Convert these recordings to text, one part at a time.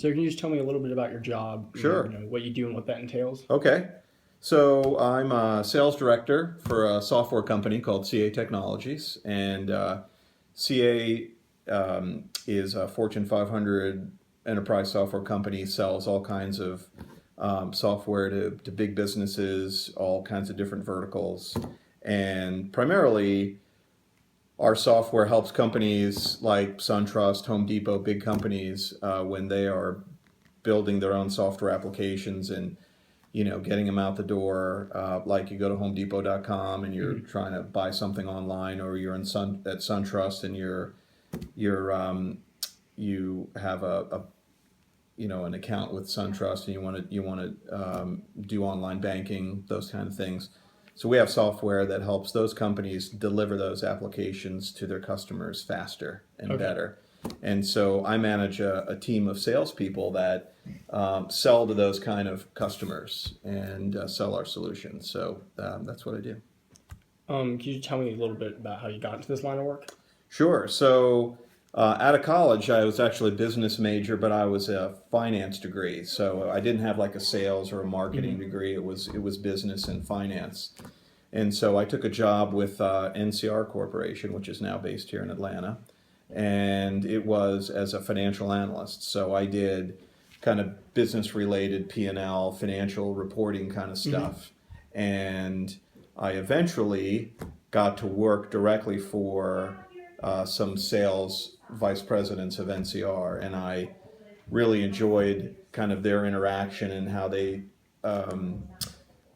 So can you just tell me a little bit about your job, Sure. what you do and what that entails? Okay. So I'm a sales director for a software company called CA Technologies, and CA is a Fortune 500 enterprise software company. Sells all kinds of software to big businesses, all kinds of different verticals, and primarily our software helps companies like SunTrust, Home Depot, big companies when they are building their own software applications and getting them out the door. Like you go to HomeDepot.com and you're Hmm. trying to buy something online, or you're at SunTrust and you have a an account with SunTrust and you want to do online banking, those kind of things. So we have software that helps those companies deliver those applications to their customers faster and Okay. better. And so I manage a team of salespeople that sell to those kind of customers and sell our solutions. So that's what I do. Can you tell me a little bit about how you got into this line of work? Sure. So out of college, I was actually a business major, but I was a finance degree. So I didn't have like a sales or a marketing Hmm. degree. It was business and finance. And so I took a job with NCR Corporation, which is now based here in Atlanta, and it was as a financial analyst. So I did kind of business related P&L, financial reporting kind of Hmm. stuff. And I eventually got to work directly for some sales vice presidents of NCR, and I really enjoyed kind of their interaction and um,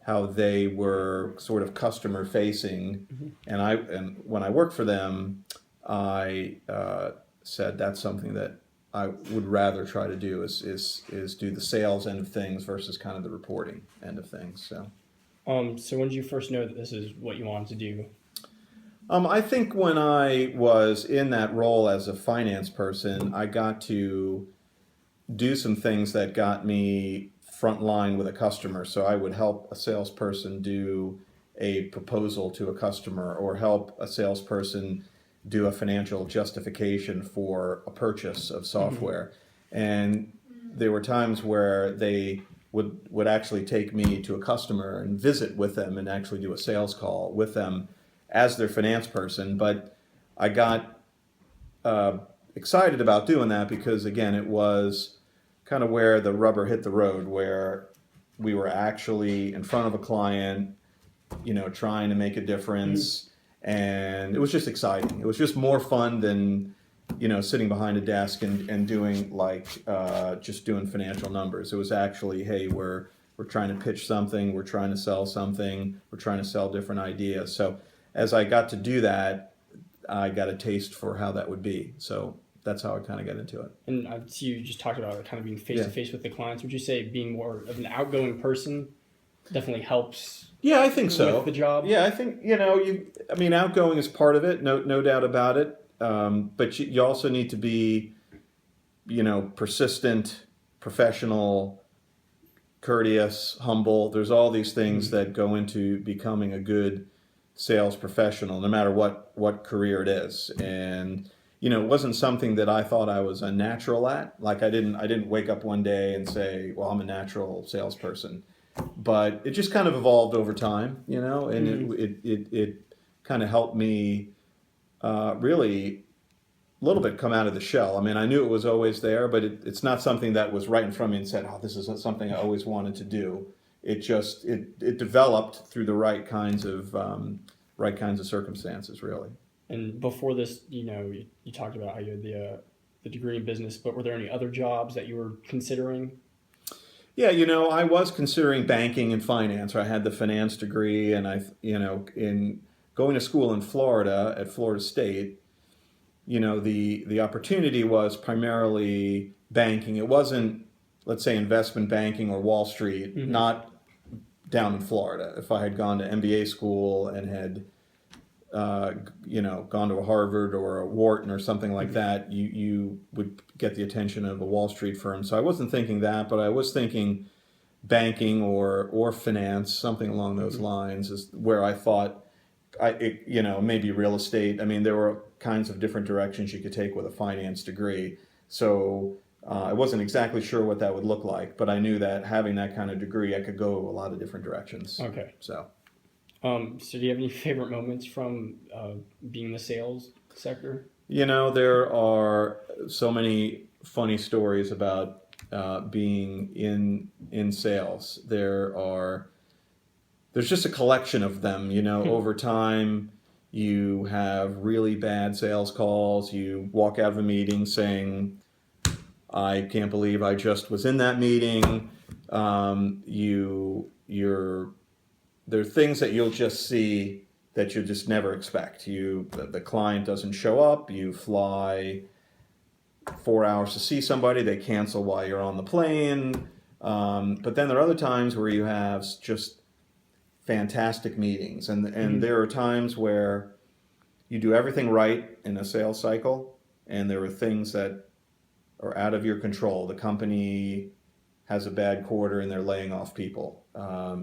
how they were sort of customer facing. Hmm. And when I worked for them, I said that's something that I would rather try to do is do the sales end of things versus kind of the reporting end of things. So. So when did you first know that this is what you wanted to do? I think when I was in that role as a finance person, I got to do some things that got me front line with a customer. So I would help a salesperson do a proposal to a customer, or help a salesperson do a financial justification for a purchase of Hmm. software. And there were times where they would actually take me to a customer and visit with them and actually do a sales call with them as their finance person. But I got uh, excited about doing that because, again, it was kind of where the rubber hit the road, where we were actually in front of a client, trying to make a Hmm. difference. And it was just exciting. It was just more fun than, sitting behind a desk and doing just doing financial numbers. It was actually, hey, we're trying to pitch something, we're trying to sell something, we're trying to sell different ideas. So as I got to do that, I got a taste for how that would be. So that's how I kind of got into it. And I see you just talked about kind of being face Yeah. to face with the clients. Would you say being more of an outgoing person definitely helps Yeah, I think with the so. job? Yeah, I think I mean, outgoing is part of it, no doubt about it. But you also need to be, persistent, professional, courteous, humble. There's all these things Hmm. that go into becoming a good sales professional, no matter what career it is. And it wasn't something that I thought I was a natural at. Like I didn't wake up one day and say, "Well, I'm a natural salesperson." But it just kind of evolved over time, and Hmm. it kind of helped me really a little bit come out of the shell. I mean, I knew it was always there, but it's not something that was right in front of me and said, "Oh, this is something I always wanted to do." It developed through the right kinds of circumstances, really. And before this, you talked about how you had the degree in business, but were there any other jobs that you were considering? Yeah, I was considering banking and finance. I had the finance degree, and in going to school in Florida at Florida State, the opportunity was primarily banking. It wasn't, let's say, investment banking or Wall Street, Hmm. not down in Florida. If I had gone to MBA school and had gone to a Harvard or a Wharton or something like Hmm. that, you would get the attention of a Wall Street firm. So I wasn't thinking that, but I was thinking banking or finance, something along those Hmm. lines, is where I thought maybe real estate. I mean, there were kinds of different directions you could take with a finance degree. So I wasn't exactly sure what that would look like, but I knew that having that kind of degree, I could go a lot of different directions. Okay. So, So do you have any favorite moments from being in the sales sector? there are so many funny stories about being in sales. There's just a collection of them. Over time, you have really bad sales calls. You walk out of a meeting saying, "I can't believe I just was in that meeting." There are things that you'll just see that you just never expect. The client doesn't show up. You fly 4 hours to see somebody. They cancel while you're on the plane. But then there are other times where you have just fantastic meetings, and there are times where you do everything right in a sales cycle, and there are things that are out of your control. The company has a bad quarter and they're laying off people.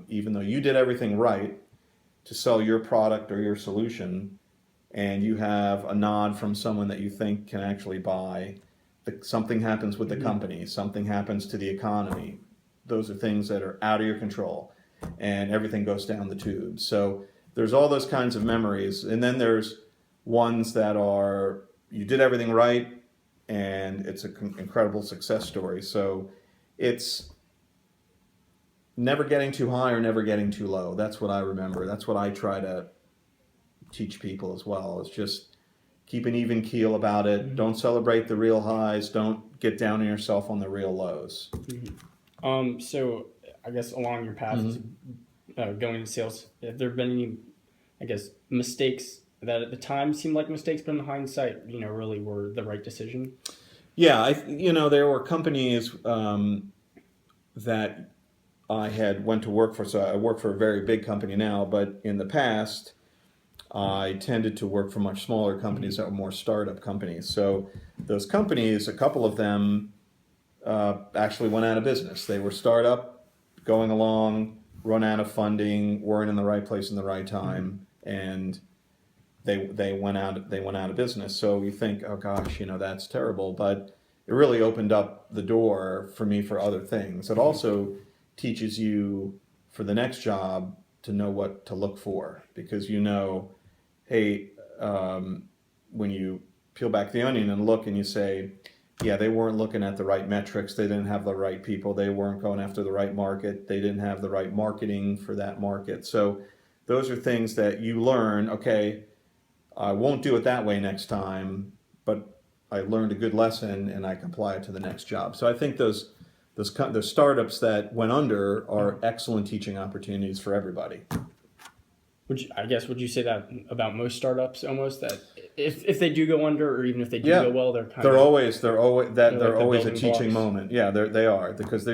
Even though you did everything right to sell your product or your solution, and you have a nod from someone that you think can actually buy, something happens with the company, something happens to the economy. Those are things that are out of your control, and everything goes down the tube. So there's all those kinds of memories, and then there's ones that are you did everything right, and it's an incredible success story. So it's never getting too high or never getting too low. That's what I remember. That's what I try to teach people as well. Is just keep an even keel about it. Don't celebrate the real highs. Don't get down on yourself on the real lows. So I guess along your path going into sales, have there been any, I guess, mistakes that at the time seemed like mistakes, but in hindsight, really were the right decision? Yeah, there were companies that I had went to work for. So I work for a very big company now, but in the past, I tended to work for much smaller companies that were more startup companies. So those companies, a couple of them actually went out of business. They were startup, going along, run out of funding, weren't in the right place in the right time, and they went out of business. So you think, oh gosh, that's terrible, but it really opened up the door for me for other things. It also teaches you for the next job to know what to look for, because hey, when you peel back the onion and look and you say, yeah, they weren't looking at the right metrics, they didn't have the right people, they weren't going after the right market, they didn't have the right marketing for that market. So those are things that you learn. Okay, I won't do it that way next time, but I learned a good lesson and I can apply it to the next job. So I think those startups that went under are excellent teaching opportunities for everybody. Would you say that about most startups almost, that if they do go under, or even if they do go well, they're always a building teaching blocks. moment. Yeah, they are, because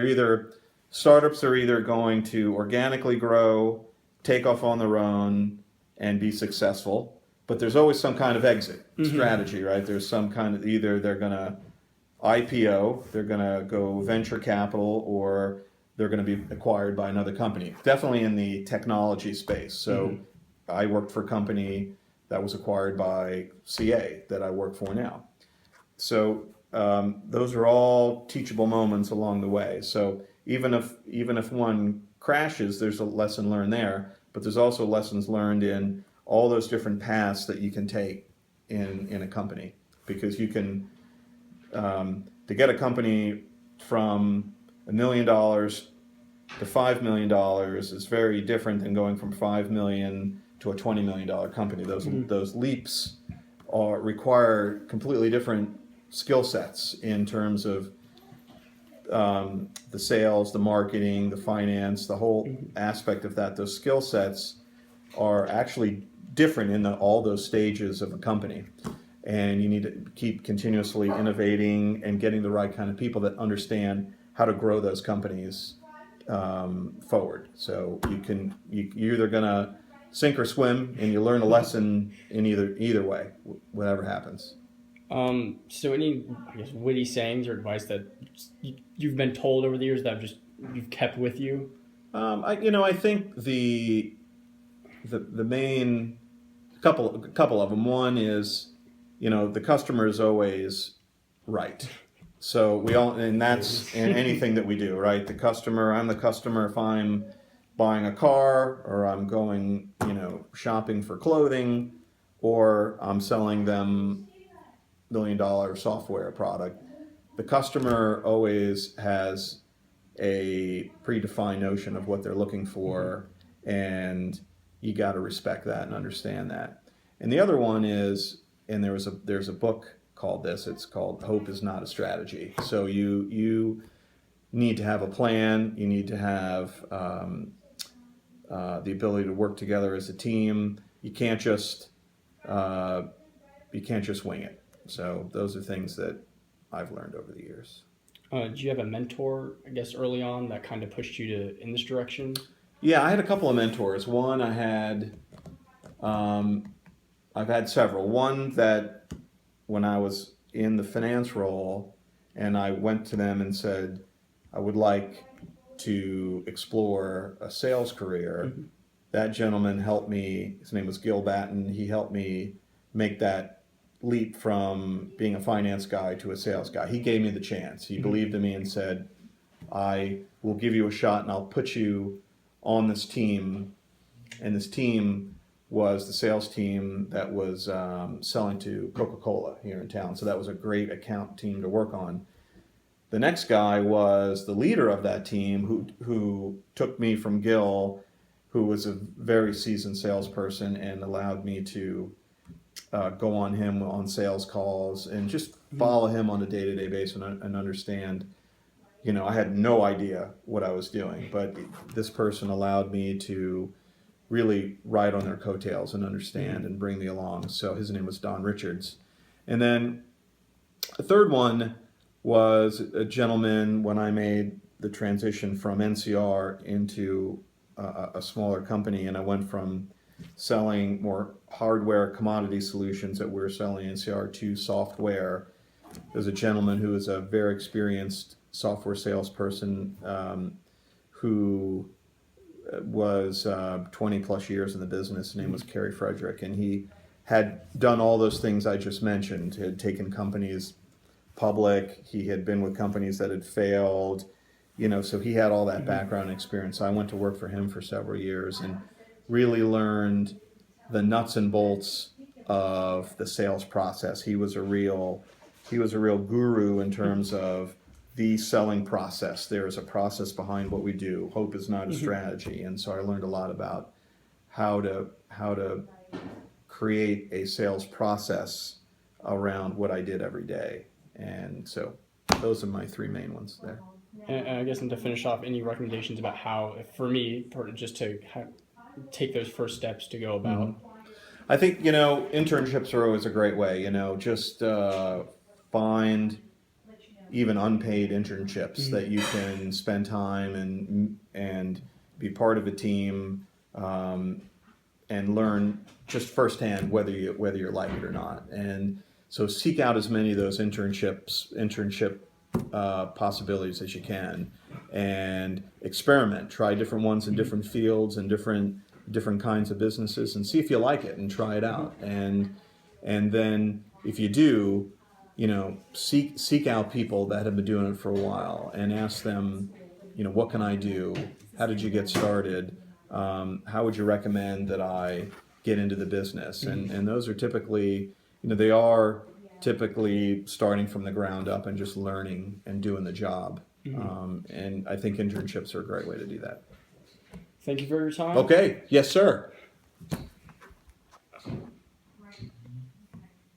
startups are either going to organically grow, take off on their own, and be successful. But there's always some kind of exit strategy, right? There's some kind of, either they're going to IPO, they're going to go venture capital, or they're going to be acquired by another company. Definitely in the technology space. So I worked for a company that was acquired by CA that I work for now. So those are all teachable moments along the way. So even if one crashes, there's a lesson learned there, but there's also lessons learned in all those different paths that you can take in a company, because you can to get a company from $1 million to $5 million is very different than going from $5 million to a $20 million company. Those leaps require completely different skill sets in terms of the sales, the marketing, the finance, the whole aspect of that. Those skill sets are actually different in all those stages of a company. And you need to keep continuously innovating and getting the right kind of people that understand how to grow those companies forward. So you're either going to sink or swim, and you learn a lesson in either way, whatever happens. So any, I guess, witty sayings or advice that you've been told over the years that you've kept with you? I think the main couple of them. One is, the customer is always right. So we all, and that's in anything that we do, right? I'm the customer if I'm buying a car or I'm going, shopping for clothing or I'm selling them $1 million software product. The customer always has a predefined notion of what they're looking for, and you got to respect that and understand that. And the other one is, and there's a book called this. It's called "Hope is Not a Strategy." So you need to have a plan. You need to have the ability to work together as a team. You can't just wing it. So those are things that I've learned over the years. Do you have a mentor, I guess, early on that kind of pushed you in this direction? Yeah, I had a couple of mentors. One I've had several. One that when I was in the finance role and I went to them and said, I would like to explore a sales career. Mm-hmm. That gentleman helped me. His name was Gil Batten. He helped me make that leap from being a finance guy to a sales guy. He gave me the chance. He believed in me and said, I will give you a shot and I'll put you on this team. And this team was the sales team that was selling to Coca-Cola here in town. So that was a great account team to work on. The next guy was the leader of that team who took me from Gil, who was a very seasoned salesperson, and allowed me to go on him on sales calls and just follow him on a day-to-day basis and understand. I had no idea what I was doing, but this person allowed me to really ride on their coattails and understand and bring me along. So his name was Don Richards. And then the third one was a gentleman when I made the transition from NCR into a smaller company, and I went from selling more hardware commodity solutions that we were selling in NCR to software. There's a gentleman who is a very experienced software salesperson who was 20 plus years in the business. His name was Kerry Frederick, and he had done all those things I just mentioned. He had taken companies public. He had been with companies that had failed, so he had all that background experience. So I went to work for him for several years and really learned the nuts and bolts of the sales process. He was a real guru in terms of the selling process. There is a process behind what we do. Hope is not a strategy. And so I learned a lot about how to create a sales process around what I did every day. And so those are my three main ones there. And I guess, and to finish off, any recommendations about how, for me, just to take those first steps to go about? I think, internships are always a great way, just find even unpaid internships that you can spend time and be part of a team and learn just firsthand whether you like it or not. And so seek out as many of those internship possibilities as you can, and experiment. Try different ones in different fields and different kinds of businesses, and see if you like it and try it out. And then if you do, seek out people that have been doing it for a while and ask them, what can I do? How did you get started? How would you recommend that I get into the business? And those are typically, they are typically starting from the ground up and just learning and doing the job. And I think internships are a great way to do that. Thank you for your time. Okay. Yes, sir.